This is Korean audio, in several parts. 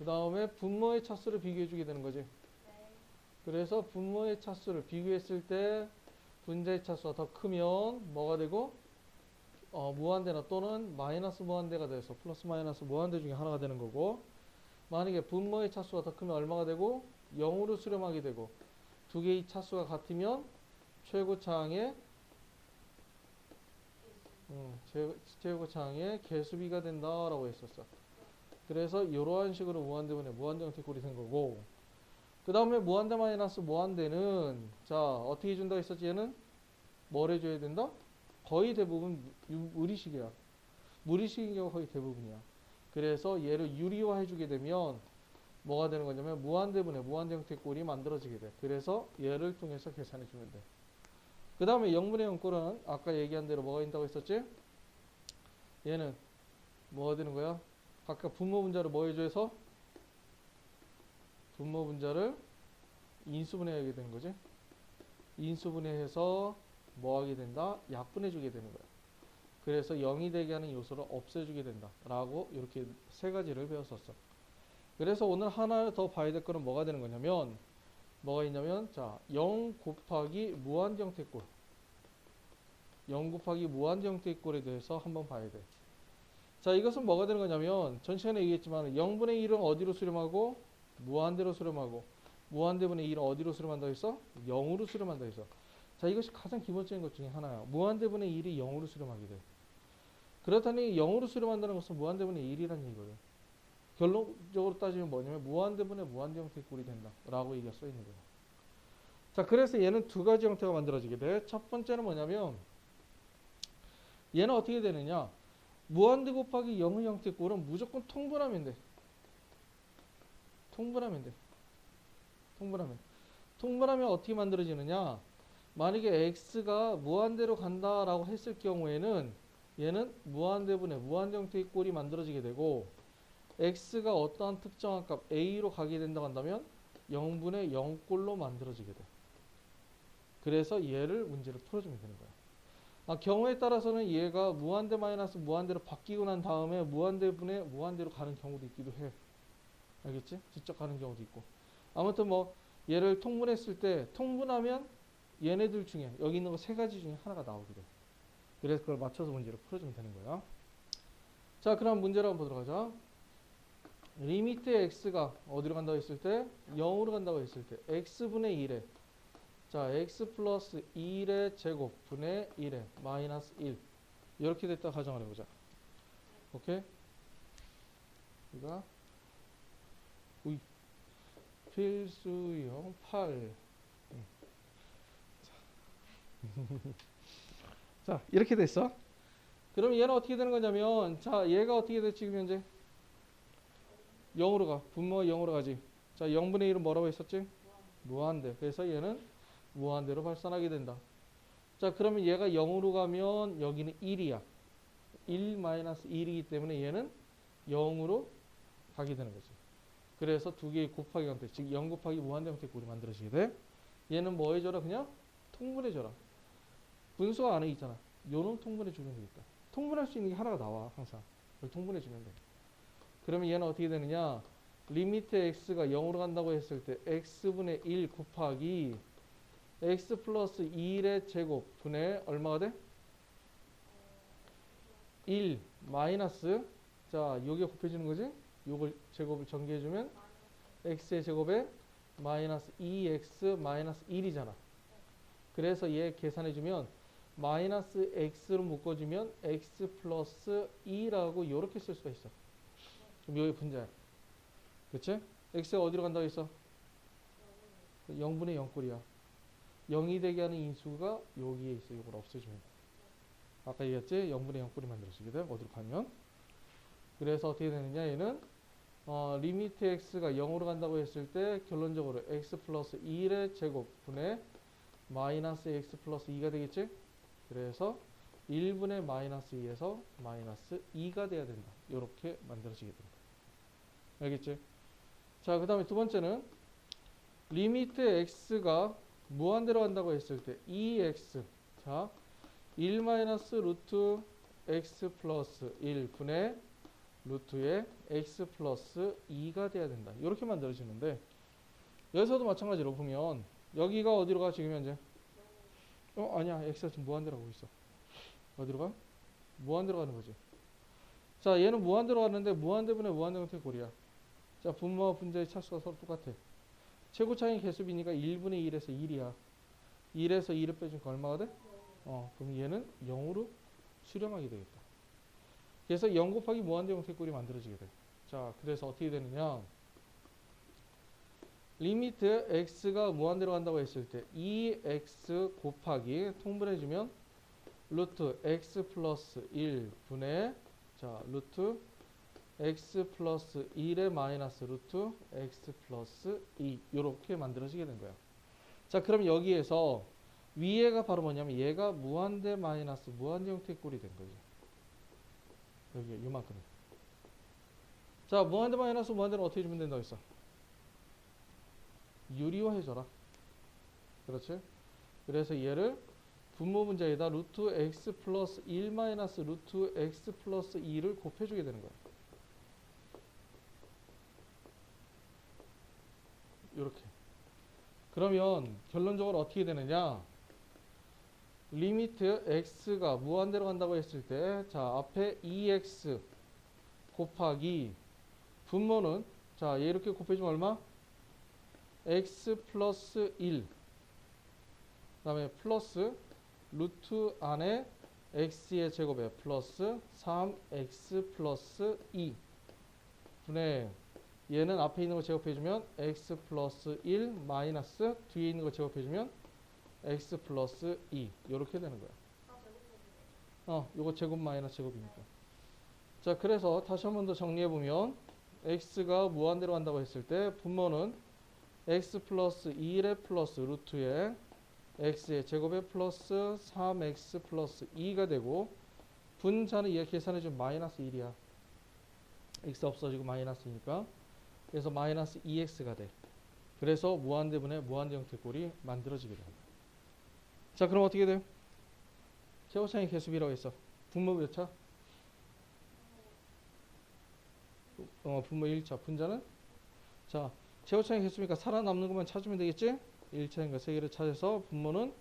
그 다음에 분모의 차수를 비교해 주게 되는 거지. 그래서 분모의 차수를 비교했을 때 분자의 차수가 더 크면 뭐가 되고 무한대나 또는 마이너스 무한대가 돼서 플러스 마이너스 무한대 중에 하나가 되는 거고, 만약에 분모의 차수가 더 크면 얼마가 되고 0으로 수렴하게 되고, 두 개의 차수가 같으면 최고차항의 최고차항의 개수비가 된다라고 했었어. 그래서 이러한 식으로 무한대분의 무한대 형태 꼴이 된 거고, 그 다음에 무한대 마이너스 무한대는 자 어떻게 해준다고 했었지? 얘는 뭘 해줘야 된다? 거의 대부분 무리식이야. 무리식인 경우 거의 대부분이야. 그래서 얘를 유리화 해주게 되면 뭐가 되는 거냐면 무한대분의 무한대 형태 꼴이 만들어지게 돼. 그래서 얘를 통해서 계산해 주면 돼. 그 다음에 0분의 0 꼴은 아까 얘기한 대로 뭐가 있다고 했었지? 얘는 뭐가 되는 거야? 각각 분모 분자를 뭐 해줘서 분모 분자를 인수분해하게 되는 거지. 인수분해해서 뭐 하게 된다? 약분해 주게 되는 거야. 그래서 0이 되게 하는 요소를 없애주게 된다 라고 이렇게 세 가지를 배웠었어. 그래서 오늘 하나 더 봐야 될 거는 뭐가 되는 거냐면, 뭐가 있냐면 자 0 곱하기 무한대 형태 꼴, 0 곱하기 무한대 형태 꼴에 대해서 한번 봐야 돼. 자 이것은 뭐가 되는 거냐면 전 시간에 얘기했지만 0분의 1은 어디로 수렴하고 무한대로 수렴하고, 무한대분의 1은 어디로 수렴한다 했어? 0으로 수렴한다 했어. 자 이것이 가장 기본적인 것 중에 하나야. 무한대분의 1이 0으로 수렴하게 돼. 그렇다니 0으로 수렴한다는 것은 무한대분의 1이라는 얘기거든. 결론적으로 따지면 뭐냐면 무한대분의 무한대 형태의 꼴이 된다 라고 얘기가 써 있는 거야. 자 그래서 얘는 두 가지 형태가 만들어지게 돼. 첫 번째는 뭐냐면 얘는 어떻게 되느냐, 무한대 곱하기 0의 형태의 꼴은 무조건 통분하면 돼. 통분하면 돼. 통분하면 어떻게 만들어지느냐, 만약에 x가 무한대로 간다라고 했을 경우에는 얘는 무한대분의 무한대 형태의 꼴이 만들어지게 되고, x가 어떠한 특정한 값 a로 가게 된다고 한다면 0분의 0꼴로 만들어지게 돼. 그래서 얘를 문제를 풀어주면 되는 거야. 경우에 따라서는 얘가 무한대 마이너스 무한대로 바뀌고 난 다음에 무한대분의 무한대로 가는 경우도 있기도 해. 알겠지? 직접 가는 경우도 있고. 아무튼 뭐 얘를 통분했을 때 통분하면 얘네들 중에 여기 있는 거 세 가지 중에 하나가 나오게 돼. 그래서 그걸 맞춰서 문제를 풀어주면 되는 거야. 자 그럼 문제를 한번 보도록 하자. 리미트 x가 어디로 간다고 했을 때 0으로 간다고 했을 때 x분의 1에 자 x 플러스 1의 제곱 분의 1의 마이너스 1 이렇게 됐다 가정을 해보자. 오케이? 우리가 필수형 8 자 이렇게 됐어. 그럼 얘는 어떻게 되는 거냐면 자 얘가 어떻게 돼? 지금 현재 0으로 가. 분모가 0으로 가지. 자 0분의 1은 뭐라고 했었지? 무한대. 그래서 얘는 무한대로 발산하게 된다. 자 그러면 얘가 0으로 가면 여기는 1이야. 1-1이기 때문에 얘는 0으로 가게 되는 거지. 그래서 두 개의 곱하기 형태, 즉 0 곱하기 무한대 형태 꼴이 만들어지게 돼. 얘는 뭐 해줘라? 그냥 통분해줘라. 분수가 안에 있잖아. 요놈 통분해주면 되겠다. 통분할 수 있는 게 하나가 나와 항상. 그걸 통분해주면 돼. 그러면 얘는 어떻게 되느냐, 리미트 x가 0으로 간다고 했을 때 x분의 1 곱하기 x 플러스 1의 제곱 분의 얼마가 돼? 1 마이너스 자 요게 곱해지는 거지? 요걸 제곱을 전개해주면 x의 제곱에 마이너스 2x 마이너스 1이잖아. 그래서 얘 계산해주면 마이너스 x로 묶어주면 x 플러스 2라고 요렇게 쓸 수가 있어. 그럼 여기 분자야. 그치? x가 어디로 간다고 했어? 0분의 0꼴이야. 0이 되게 하는 인수가 여기에 있어. 이걸 없애주면 돼. 아까 얘기했지? 0분의 0꼴이 만들어지게 돼. 어디로 가면. 그래서 어떻게 되느냐 얘는 리미트 x가 0으로 간다고 했을 때 결론적으로 x 플러스 1의 제곱 분의 마이너스 x 플러스 2가 되겠지? 그래서 1분의 마이너스 2에서 마이너스 2가 돼야 된다. 이렇게 만들어지게 된다. 알겠지? 자, 그 다음에 두 번째는 리미트 x가 무한대로 간다고 했을 때 2x 자 1 마이너스 루트 x 플러스 1 분의 루트에 x 플러스 2가 돼야 된다. 이렇게 만들어지는데 여기서도 마찬가지로 보면 여기가 어디로 가 지금 현재? 아니야. x가 지금 무한대로 가고 있어. 어디로 가? 무한대로 가는 거지. 자, 얘는 무한대로 가는데 무한대분의 무한대 형태의 꼴이야. 자, 분모와 분자의 차수가 서로 똑같아. 최고 차이 개수비니까 1분의 1에서 1이야. 1에서 2를 빼주니까 얼마가 돼? 그럼 얘는 0으로 수렴하게 되겠다. 그래서 0 곱하기 무한대 형태의 꼴이 만들어지게 돼. 자, 그래서 어떻게 되느냐? 리미트 x가 무한대로 간다고 했을 때 2x 곱하기 통분해주면 루트 x 플러스 1분의 자 루트 x 플러스 1의 마이너스 루트 x 플러스 2 이렇게 만들어지게 된 거야. 자, 그럼 여기에서 위에가 바로 뭐냐면 얘가 무한대 마이너스 무한대 형태의 꼴이 된 거지. 여기 요만큼. 자, 무한대 마이너스 무한대는 어떻게 주면 된다고 했어? 유리화해줘라. 그렇지? 그래서 얘를 분모 분자에다 루트 x 플러스 1 마이너스 루트 x 플러스 2를 곱해주게 되는 거야. 이렇게. 그러면 결론적으로 어떻게 되느냐? 리미트 x가 무한대로 간다고 했을 때 자 앞에 2x 곱하기 분모는 자 얘 이렇게 곱해주면 얼마? x 플러스 1 그 다음에 플러스 루트 안에 x의 제곱에 플러스 3x 플러스 2 분의 얘는 앞에 있는 거 제곱해주면 x 플러스 1 마이너스 뒤에 있는 거 제곱해주면 x 플러스 2 이렇게 되는 거야. 요거 제곱 마이너스 제곱이니까. 자, 그래서 다시 한 번 더 정리해보면 x가 무한대로 간다고 했을 때 분모는 x 플러스 1의 플러스 루트에 x의 제곱에 플러스 3x 플러스 2가 되고 분자는 얘 계산해주면 마이너스 1이야. x 없어지고 마이너스 2니까. 그래서 마이너스 2x가 돼. 그래서 무한대분의 무한대 형태 꼴이 만들어지게 됩니다. 자, 그럼 어떻게 돼요? 최고차이 개수비라고 했어. 분모 몇 차? 분모 1차. 분자는? 자, 최고차이 개수니까 살아남는 것만 찾으면 되겠지? 1차인가 3개를 찾아서 분모는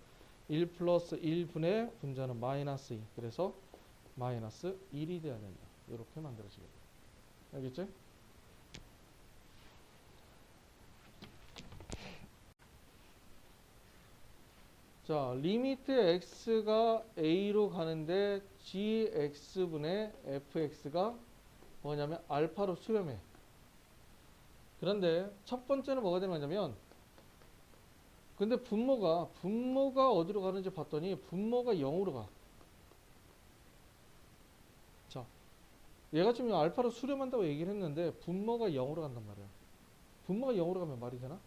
1 플러스 1분의 분자는 마이너스 2. 그래서 마이너스 1이 돼야 된다. 이렇게 만들어지게 돼. 알겠지? 자, 리미트 x가 a로 가는데 gx분의 fx가 뭐냐면 알파로 수렴해. 그런데 첫 번째는 뭐가 되는 거냐면 근데 분모가 어디로 가는지 봤더니 분모가 0으로 가. 자, 얘가 지금 알파로 수렴한다고 얘기를 했는데 분모가 0으로 간단 말이야. 분모가 0으로 가면 말이 되나?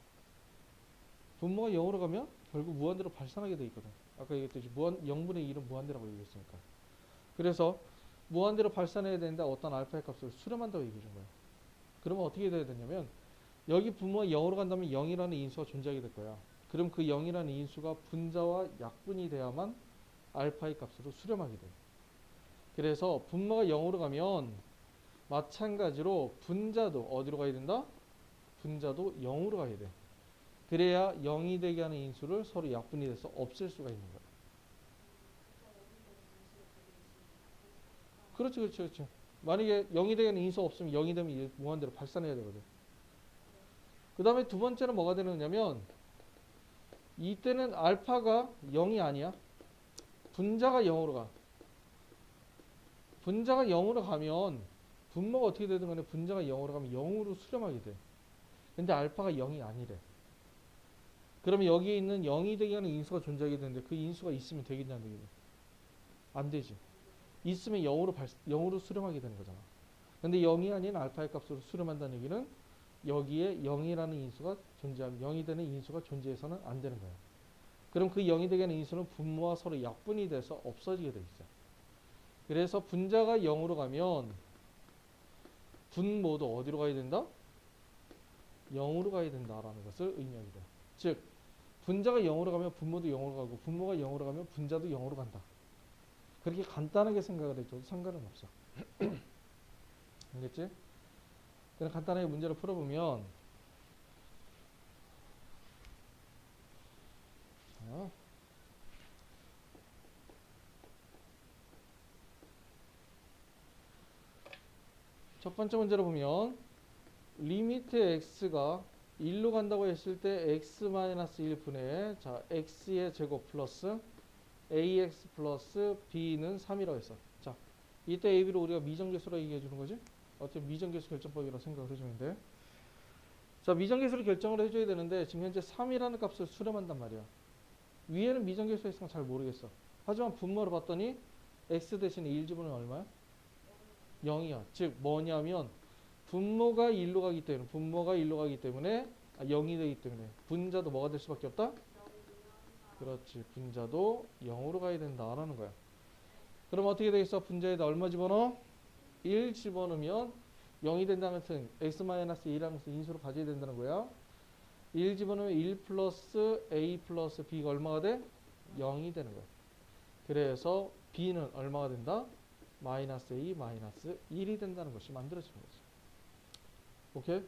분모가 0으로 가면 결국 무한대로 발산하게 돼 있거든. 아까 얘기했듯이 0분의 1은 무한대라고 얘기했으니까. 그래서 무한대로 발산해야 되는데 어떤 알파의 값을 수렴한다고 얘기해 준 거야. 그러면 어떻게 돼야 되냐면 여기 분모가 0으로 간다면 0이라는 인수가 존재하게 될 거야. 그럼 그 0이라는 인수가 분자와 약분이 돼야만 알파의 값으로 수렴하게 돼. 그래서 분모가 0으로 가면 마찬가지로 분자도 어디로 가야 된다? 분자도 0으로 가야 돼. 그래야 0이 되게 하는 인수를 서로 약분이 돼서 없앨 수가 있는 거야. 그렇지. 만약에 0이 되게 하는 인수 없으면 0이 되면 무한대로 발산해야 되거든. 그 다음에 두 번째는 뭐가 되느냐면 이때는 알파가 0이 아니야. 분자가 0으로 가. 분자가 0으로 가면 분모가 어떻게 되든 간에 분자가 0으로 가면 0으로 수렴하게 돼. 근데 알파가 0이 아니래. 그러면 여기에 있는 0이 되게 하는 인수가 존재하게 되는데 그 인수가 있으면 되겠냐 안 되겠냐? 안 되지. 있으면 0으로 수렴하게 되는 거잖아. 근데 0이 아닌 알파의 값으로 수렴한다는 얘기는 여기에 0이라는 인수가 존재하면 0이 되는 인수가 존재해서는 안 되는 거야. 그럼 그 0이 되게 하는 인수는 분모와 서로 약분이 돼서 없어지게 돼 있어. 그래서 분자가 0으로 가면 분모도 어디로 가야 된다? 0으로 가야 된다라는 것을 의미하게 돼. 즉 분자가 0으로 가면 분모도 0으로 가고 분모가 0으로 가면 분자도 0으로 간다. 그렇게 간단하게 생각을 해줘도 상관은 없어. 알겠지? 그냥 간단하게 문제를 풀어보면 자, 첫 번째 문제를 보면 리미트 x가 1로 간다고 했을 때 x-1분의 자 x의 제곱 플러스 ax 플러스 b는 3이라고 했어. 자, 이때 a, b를 우리가 미정계수라고 얘기해 주는 거지? 어떻게 미정계수 결정법이라고 생각을 해주면 돼. 자, 미정계수를 결정을 해줘야 되는데 지금 현재 3이라는 값을 수렴한단 말이야. 위에는 미정계수가 있으면 잘 모르겠어. 하지만 분모를 봤더니 x 대신에 1 집어넣으면 얼마야? 0이야. 즉 뭐냐면 분모가 1로 가기 때문에 0이 되기 때문에 분자도 뭐가 될 수밖에 없다? 그렇지. 분자도 0으로 가야 된다라는 거야. 그럼 어떻게 되겠어? 분자에다 얼마 집어넣어? 1 집어넣으면 0이 된다는 것은 x-1이라는 것을 인수로 가져야 된다는 거야. 1 집어넣으면 1 플러스 a 플러스 b가 얼마가 돼? 0이 되는 거야. 그래서 b는 얼마가 된다? 마이너스 a 마이너스 1이 된다는 것이 만들어지는 거지. 오케이?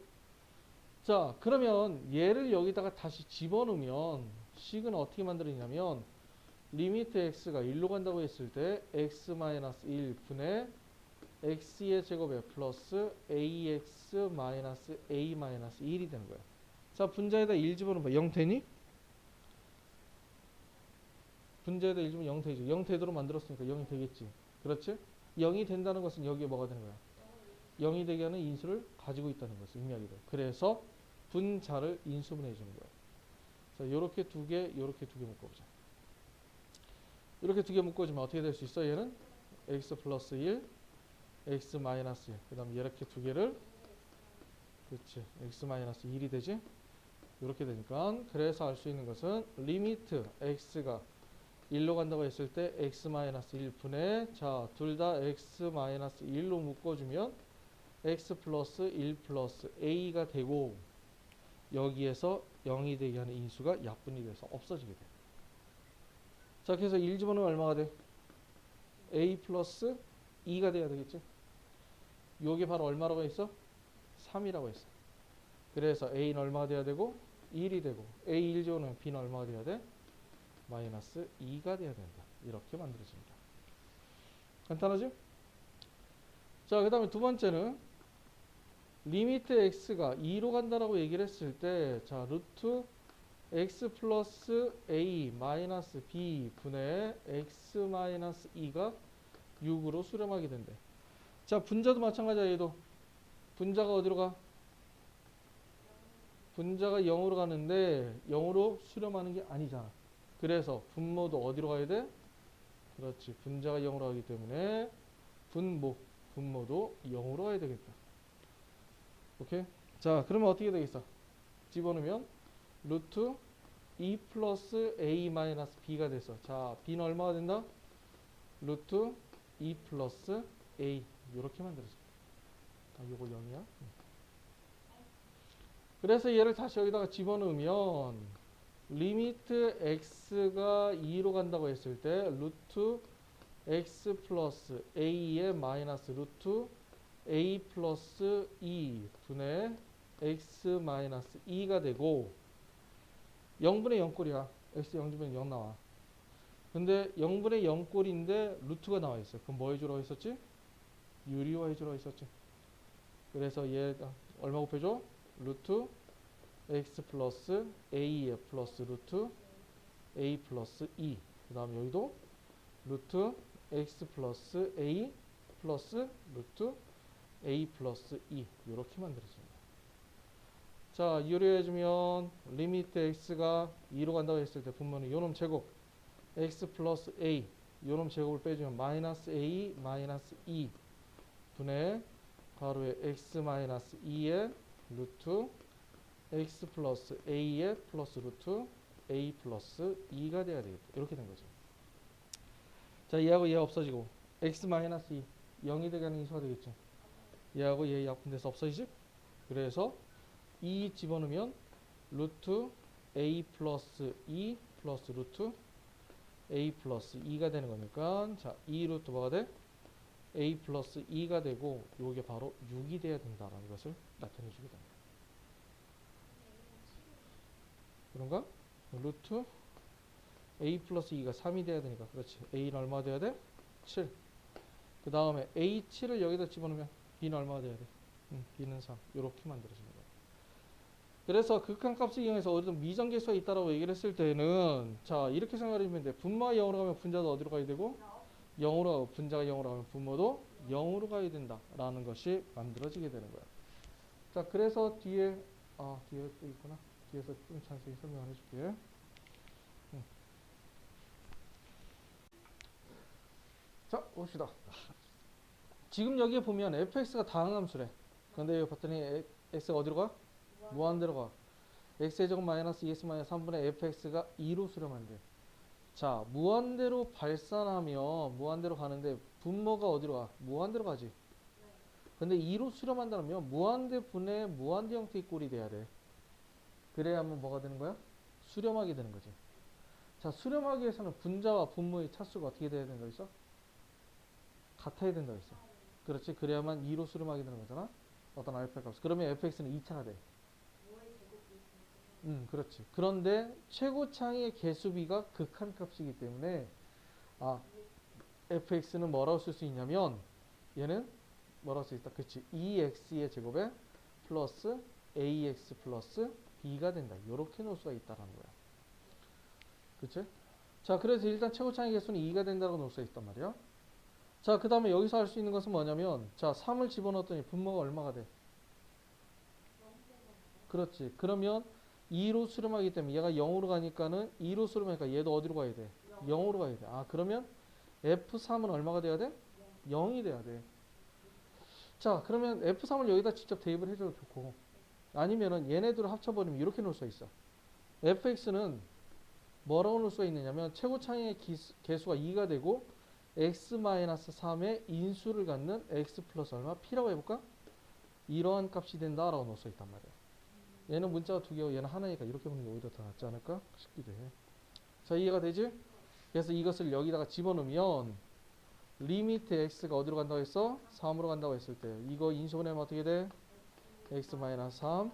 자, 그러면 얘를 여기다가 다시 집어넣으면 식은 어떻게 만들어지냐면 리미트 x가 1로 간다고 했을 때 x-1 분의 x의 제곱에 플러스 ax 마이너스 a 마이너스 1이 되는 거야. 자, 분자에다 1 집어넣으면 0 되니? 분자에다 1 집어넣으면 0 되지. 0 되도록 만들었으니까 0이 되겠지. 그렇지? 0이 된다는 것은 여기에 뭐가 되는 거야? 0이 되게 하는 인수를 가지고 있다는 것을 의미하게 돼. 그래서 분자를 인수분해 주는 거야. 자, 요렇게 두 개, 요렇게 두 개 묶어보자. 이렇게 두 개 묶어주면 어떻게 될 수 있어? 얘는 x 플러스 1, x 마이너스 1. 그 다음에 이렇게 두 개를 그렇지. x 마이너스 1이 되지? 이렇게 되니까 그래서 알 수 있는 것은 리미트 x가 1로 간다고 했을 때 x 마이너스 1분의 자, 둘 다 x 마이너스 1로 묶어주면 x 플러스 1 플러스 a가 되고 여기에서 0이 되게 하는 인수가 약분이 돼서 없어지게 돼. 자, 그래서 1 집어넣으면 얼마가 돼? a 플러스 2가 돼야 되겠지? 요게 바로 얼마라고 했어? 3이라고 했어. 그래서 a는 얼마가 돼야 되고 1이 되고 a 1 집어넣으면 b는 얼마가 돼야 돼? 마이너스 2가 돼야 된다. 이렇게 만들어집니다. 간단하죠? 자, 그 다음에 두 번째는 리미트 x가 2로 간다라고 얘기를 했을 때 자, 루트 x 플러스 a 마이너스 b 분의 x 마이너스 2가 6으로 수렴하게 된대. 자, 분자도 마찬가지야. 얘도 분자가 어디로 가? 분자가 0으로 가는데 0으로 수렴하는 게 아니잖아. 그래서 분모도 어디로 가야 돼? 그렇지. 분자가 0으로 가기 때문에 분모도 0으로 가야 되겠다. 오케이? 자, 그러면 어떻게 되겠어? 집어넣으면 루트 2 플러스 a 마이너스 b가 됐어. 자, b는 얼마가 된다? 루트 2 플러스 a 이렇게 만들어져. 아, 요거 0이야? 그래서 얘를 다시 여기다가 집어넣으면 리미트 x가 2로 간다고 했을 때 루트 x 플러스 a의 마이너스 루트 a 플러스 2 분의 x 마이너스 2가 되고 0분의 0꼴이야. x 0주면 0 나와. 근데 0분의 0꼴인데 루트가 나와 있어. 그럼 뭐 해주라고 했었지? 유리화 해주라고 했었지. 그래서 얘가 얼마 곱해줘? 루트 x 플러스 a의 플러스 루트 a 플러스 2. 그 다음 여기도 루트 x 플러스 a 플러스 루트 a 플러스 2 이렇게 만들어집니다. 자, 유리해주면 리미트 x가 2로 간다고 했을 때 분모는 요놈 제곱 x 플러스 a 요놈 제곱을 빼주면 마이너스 a 마이너스 2 분의 가로에 x 마이너스 2의 루트 x 플러스 a의 플러스 루트 a 플러스 2가 돼야 되겠다. 이렇게 된 거죠. 자, 얘하고 얘 없어지고 x 마이너스 2 0이 되게 하는 인수가 되겠죠. 얘하고 얘 약분돼서 없어지지? 그래서 2 집어넣으면 루트 a 플러스 2 플러스 루트 a 플러스 2가 되는 거니까 자, 2 루트 뭐가 돼? a 플러스 2가 되고 요게 바로 6이 돼야 된다라는 것을 나타내 주게 됩니다. 그런가? 루트 a 플러스 2가 3이 돼야 되니까 그렇지. a는 얼마 돼야 돼? 7. 그 다음에 a7을 여기다 집어넣으면 b는 얼마가 돼야 돼? b는 3. 이렇게 만들어지는 거야. 그래서 극한값을 이용해서 어디든 미정계수가 있다라고 얘기를 했을 때는 자 이렇게 생각하시면 돼. 분모가 0으로 가면 분자도 어디로 가야 되고 0으로 가고 분자가 0으로 가면 분모도 0으로 가야 된다라는 것이 만들어지게 되는 거야. 자 그래서 뒤에 뒤에 또 있구나. 뒤에서 좀 자세히 설명을 해줄게. 자 봅시다. 지금 여기에 보면 fx가 다항함수래. 근데 여기 봤더니 x가 어디로 가? 무한대로 가. x의 제곱 마이너스 2x 마이너스 3분의 fx가 2로 수렴한 돼. 자 무한대로 발산하면 무한대로 가는데 분모가 어디로 가? 무한대로 가지. 근데 2로 수렴한다면 무한대 분의 무한대 형태의 꼴이 돼야 돼. 그래야만 뭐가 되는 거야? 수렴하게 되는 거지. 자 수렴하기 위해서는 분자와 분모의 차수가 어떻게 돼야 된다고 했어? 같아야 된다고 했어. 그렇지. 그래야만 2로 수렴하게 되는 거잖아. 어떤 알파 값. 그러면 fx는 2차가 돼. 그렇지. 그런데 최고창의 개수비가 극한값이기 때문에 fx는 뭐라고 쓸 수 있냐면 얘는 뭐라고 쓸 수 있다. 그렇지. 2x의 제곱에 플러스 ax 플러스 b가 된다. 이렇게 놓을 수가 있다라는 거야. 그렇지? 자, 그래서 일단 최고창의 개수는 2가 된다고 놓을 수 있단 말이야. 자, 그 다음에 여기서 할 수 있는 것은 뭐냐면 자, 3을 집어넣었더니 분모가 얼마가 돼? 그렇지. 그러면 2로 수렴하기 때문에 얘가 0으로 가니까는 2로 수렴하니까 얘도 어디로 가야 돼? 0으로 가야 돼. 그러면 F3은 얼마가 돼야 돼? 0이 돼야 돼. 자, 그러면 F3을 여기다 직접 대입을 해줘도 좋고 아니면은 얘네들을 합쳐버리면 이렇게 놓을 수 있어. fx는 뭐라고 놓을 수가 있느냐면 최고창의 개수가 2가 되고 x-3의 인수를 갖는 x 플러스 얼마? p라고 해볼까? 이러한 값이 된다라고 놓을 수 있단 말이야. 얘는 문자가 두 개고 얘는 하나니까 이렇게 보는 게 오히려 더 낫지 않을까 싶기도 해. 자 이해가 되지? 그래서 이것을 여기다가 집어넣으면 리미트 x가 어디로 간다고 했어? 3으로 간다고 했을 때 이거 인수분해하면 어떻게 돼? x-3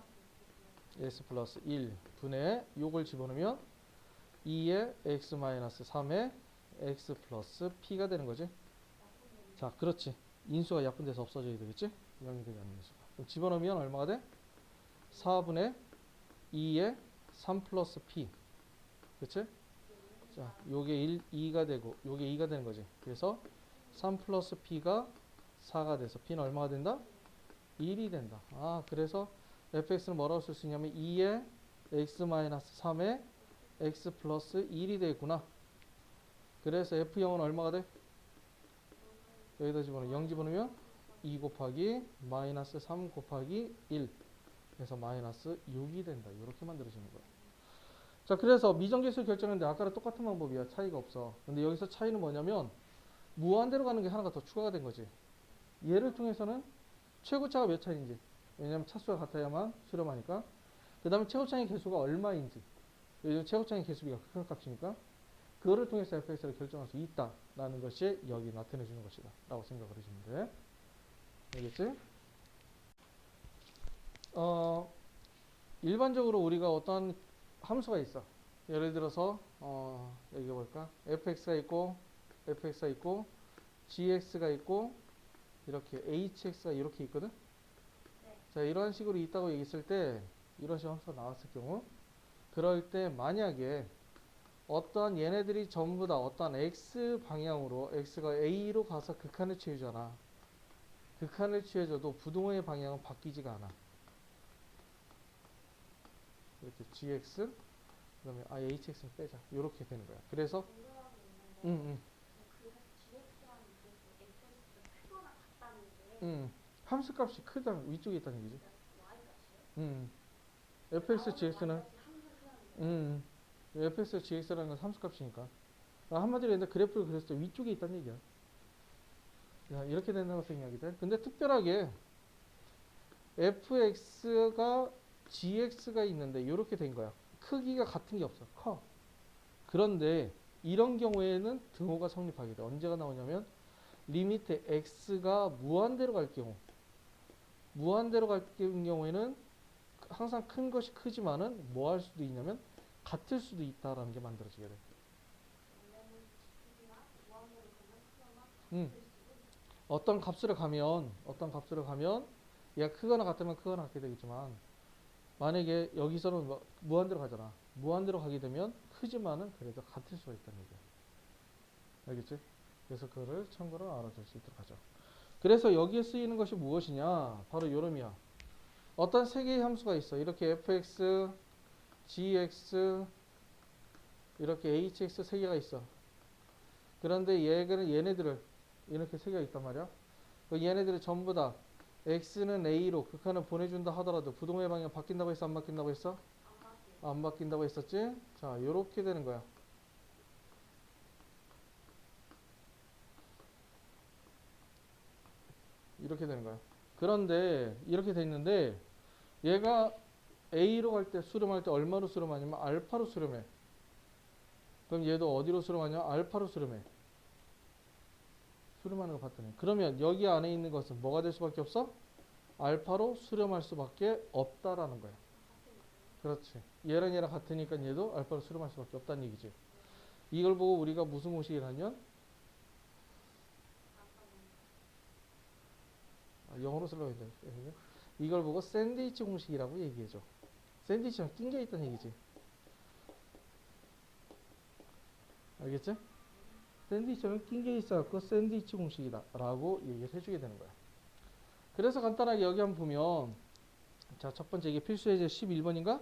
s 플러스 1 분의 요걸 집어넣으면 2의 x-3의 x 플러스 p가 되는 거지. 자 그렇지. 인수가 약분돼서 없어져야 되겠지? 0이 되지 않는 인수가. 그럼 집어넣으면 얼마가 돼? 4분의 2의 3 플러스 p. 그치? 자, 요게 2가 되고, 요게 2가 되는 거지. 그래서 3 플러스 p가 4가 돼서 p는 얼마가 된다? 1이 된다. 그래서 fx는 뭐라고 쓸 수 있냐면 2의 x-3의 x 플러스 1이 되겠구나. 그래서 f0은 얼마가 돼? 여기다 집어넣으면 0 집어넣으면 2 곱하기 마이너스 3 곱하기 1 그래서 마이너스 6이 된다. 이렇게 만들어지는 거야. 자, 그래서 미정계수를 결정했는데 아까랑 똑같은 방법이야. 차이가 없어. 근데 여기서 차이는 뭐냐면 무한대로 가는 게 하나가 더 추가가 된 거지. 얘를 통해서는 최고차가 몇 차인지. 왜냐면 차수가 같아야만 수렴하니까. 그 다음에 최고차의 개수가 얼마인지. 요즘 최고차의 개수비가 극한값이니까 그거를 통해서 fx를 결정할 수 있다라는 것이 여기 나타내 주는 것이다. 라고 생각을 해주면 돼. 알겠지? 일반적으로 우리가 어떤 함수가 있어. 예를 들어서 여기 볼까? fx가 있고 gx가 있고 이렇게 hx가 이렇게 있거든. 자, 이런 식으로 있다고 얘기했을 때 이런 식으로 함수가 나왔을 경우 그럴 때 만약에 어떠한 얘네들이 전부 다 어떠한 x 방향으로 x가 a로 가서 극한을 취해주잖아. 극한을 취해줘도 부동의 방향은 바뀌지가 않아. 이렇게 gx 그다음에 hx는 빼자. 이렇게 되는 거야. 그래서 함수값이 크다는 위쪽에 있다는 얘기지. fx gx는 fx gx라는 건 함수값이니까. 한마디로 얘는 그래프를 그렸을 때 위쪽에 있다는 얘기야. 야, 이렇게 된다고 생각이 돼. 근데 특별하게 fx가 gx가 있는데 이렇게 된 거야. 크기가 같은 게 없어. 커. 그런데 이런 경우에는 등호가 성립하게 돼. 언제가 나오냐면 리미트 x가 무한대로 갈 경우, 무한대로 갈 경우에는 항상 큰 것이 크지만은 뭐 할 수도 있냐면 같을 수도 있다라는 게 만들어지게 돼. 음. 어떤 값으로 가면 얘가 크거나 같으면 크거나 같게 되겠지만 만약에 여기서는 무한대로 가잖아. 무한대로 가게 되면 크지만은 그래도 같을 수가 있다는 얘기야. 알겠지? 그래서 그거를 참고로 알아둘 수 있도록 하죠. 그래서 여기에 쓰이는 것이 무엇이냐? 바로 요놈이야. 어떤 세 개의 함수가 있어. 이렇게 fx, gx, 이렇게 hx 세 개가 있어. 그런데 얘네들을 이렇게 세 개가 있단 말이야. 얘네들이 전부 다 x는 a로 극한을 보내준다 하더라도 부동의 방향 바뀐다고 했어? 안 바뀐다고 했어? 안 바뀐다고 했었지? 자, 요렇게 되는 거야. 이렇게 되는 거야. 그런데 이렇게 돼 있는데 얘가 a로 갈 때 수렴할 때 얼마로 수렴하냐면 알파로 수렴해. 그럼 얘도 어디로 수렴하냐? 알파로 수렴해. 수렴하는 거 봤더니. 그러면 여기 안에 있는 것은 뭐가 될 수밖에 없어? 알파로 수렴할 수밖에 없다라는 거야. 그렇지. 얘랑 같으니까 얘도 알파로 수렴할 수밖에 없다는 얘기지. 이걸 보고 우리가 무슨 공식을 하면 영어로 쓰려고 했는데 이걸 보고 샌드위치 공식이라고 얘기해줘. 샌드위치랑 낀 게 있다는 얘기지. 알겠지? 샌드위치랑 낀 게 있어갖고 샌드위치 공식이다 라고 얘기를 해주게 되는 거야. 그래서 간단하게 여기 한번 보면 자, 첫 번째 이게 필수 예제 11번인가?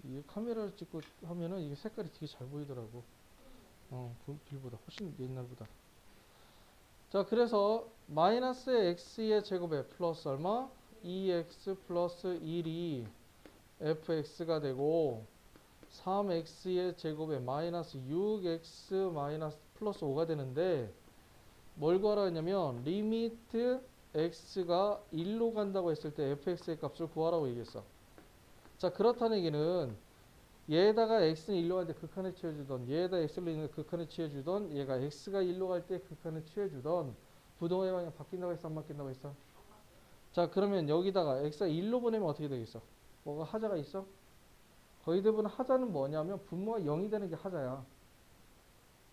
이 카메라를 찍고 하면은 이게 색깔이 되게 잘 보이더라고. 빌보다 훨씬 옛날보다. 자, 그래서 마이너스 x의 제곱에 플러스 얼마? 2x 플러스 1이 fx가 되고 3x의 제곱에 마이너스 6x 마이너스 플러스 5가 되는데 뭘 구하라 했냐면 리미트 x가 1로 간다고 했을 때 fx의 값을 구하라고 얘기했어. 자, 그렇다는 얘기는 얘에다가 x는 1로 갈 때 극한을 취해주던 얘에다 x를 극한을 취해주던 얘가 x가 1로 갈 때 극한을 취해주던 부동의 방향 바뀐다고 했어? 안 바뀐다고 했어? 자, 그러면 여기다가 x가 1로 보내면 어떻게 되겠어? 뭐가 하자가 있어? 거의 대부분 하자는 뭐냐면 분모가 0이 되는 게 하자야.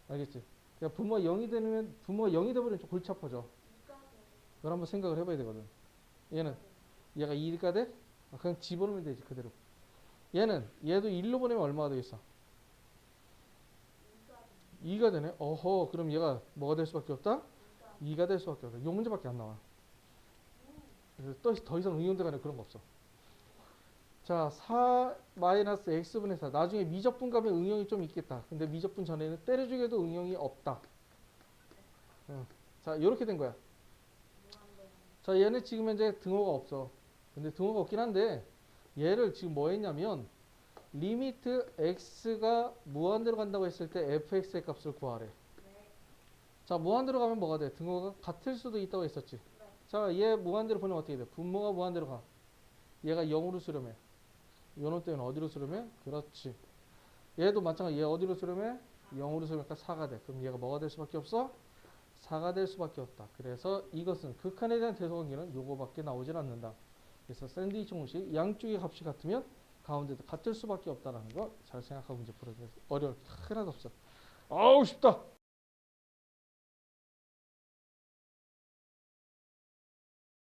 알겠지? 그러니까 분모가 0이 되버리면 좀 골치 아파져. 그걸 한번 생각을 해봐야 되거든. 얘가 2가 돼? 그냥 집어넣으면 되지 그대로. 얘도 1로 보내면 얼마가 되겠어? 2가 되네. 어허, 그럼 얘가 뭐가 될 수밖에 없다? 2가 될 수밖에 없다. 요 문제밖에 안 나와. 그래서 더 이상 응용돼가는 그런 거 없어. 자, 4-x분의 4. 나중에 미적분 값에 응용이 좀 있겠다. 근데 미적분 전에는 때려주기에도 응용이 없다. 자, 이렇게 된 거야. 자, 얘는 지금 현재 등호가 없어. 근데 등호가 없긴 한데 얘를 지금 뭐 했냐면 리미트 x가 무한대로 간다고 했을 때 fx의 값을 구하래. 자, 무한대로 가면 뭐가 돼? 등호가 같을 수도 있다고 했었지. 자, 얘 무한대로 보내면 어떻게 돼? 분모가 무한대로 가. 얘가 0으로 수렴해. 요놈 때문에 어디로 수렴해? 그렇지. 얘도 마찬가지. 얘 어디로 수렴해? 0으로 수렴하니까 4가 돼. 그럼 얘가 뭐가 될 수밖에 없어? 4가 될 수밖에 없다. 그래서 이것은 극한에 대한 대소관계는 요거밖에 나오질 않는다. 그래서 샌드위치 공식 양쪽의 값이 같으면 가운데도 같을 수밖에 없다는 거 잘 생각하고 문제 풀어주세요. 어려울 게 하나도 없어. 아우 쉽다.